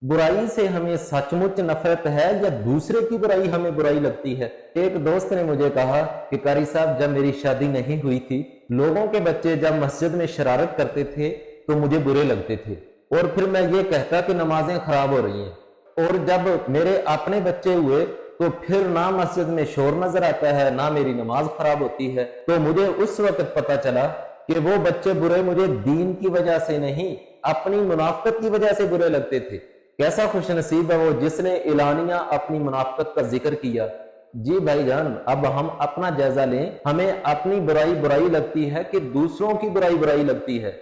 बुराई से हमें सचमुच नफरत है या दूसरे की बुराई हमें बुराई लगती है? एक दोस्त ने मुझे कहा कि कारी साहब, जब मेरी शादी नहीं हुई थी, लोगों के बच्चे जब मस्जिद में शरारत करते थे तो मुझे बुरे लगते थे, और फिर मैं ये कहता कि नमाजें खराब हो रही हैं। और जब मेरे अपने बच्चे हुए तो फिर ना मस्जिद में शोर नजर आता है, ना मेरी नमाज खराब होती है। तो मुझे उस वक्त पता चला कि वो बच्चे बुरे मुझे दीन की वजह से नहीं, अपनी मुनाफिकत की वजह से बुरे लगते थे। कैसा खुश नसीब है वो जिसने एलानिया अपनी मुनाफिकत का जिक्र किया। जी भाईजान, अब हम अपना जायजा लें। हमें अपनी बुराई बुराई लगती है कि दूसरों की बुराई बुराई लगती है?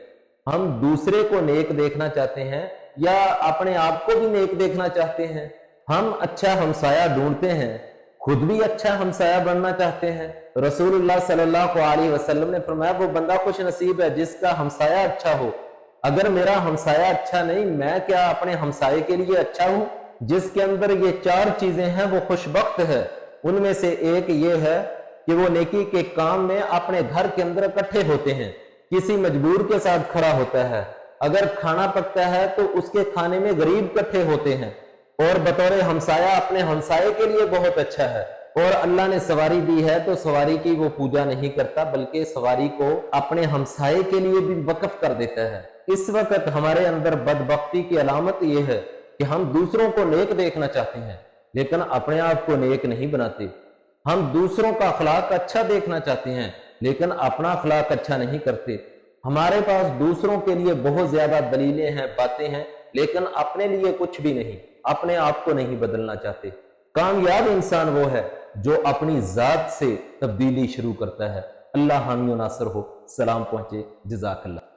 हम दूसरे को नेक देखना चाहते हैं या अपने आप को भी नेक देखना चाहते हैं? हम अच्छा हमसाया ढूंढते हैं, खुद भी अच्छा हमसाया बनना चाहते हैं। रसूलुल्लाह सल्लल्लाहु अलैहि वसल्लम ने फरमाया, वो बंदा खुश नसीब है जिसका हमसाया अच्छा हो। अगर मेरा हमसाया अच्छा नहीं, मैं क्या अपने हमसाये के लिए अच्छा हूं? जिसके अंदर ये चार चीजें हैं वो खुशबख्त है। उनमें से एक ये है कि वो नेकी के काम में अपने घर के अंदर इकट्ठे होते हैं, किसी मजबूर के साथ खड़ा होता है। अगर खाना पकता है तो उसके खाने में गरीब इकट्ठे होते हैं, और बतौर हमसाया अपने हमसाये के लिए बहुत अच्छा है। और अल्लाह ने सवारी दी है तो सवारी की वो पूजा नहीं करता, बल्कि सवारी को अपने हमसाये के लिए भी वक्फ कर देता है। इस वक्त हमारे अंदर बदबख्ती की अलामत यह है कि हम दूसरों को नेक देखना चाहते हैं लेकिन अपने आप को नेक नहीं बनाते। हम दूसरों का अखलाक अच्छा देखना चाहते हैं लेकिन अपना अखलाक अच्छा नहीं करते। हमारे पास दूसरों के लिए बहुत ज्यादा दलीलें हैं, बातें हैं, लेकिन अपने लिए कुछ भी नहीं, अपने आप को नहीं बदलना चाहते। कामयाब इंसान वो है जो अपनी जात से तब्दीली शुरू करता है। अल्लाह हामी नासर हो। सलाम पहुंचे। जज़ाकल्लाह।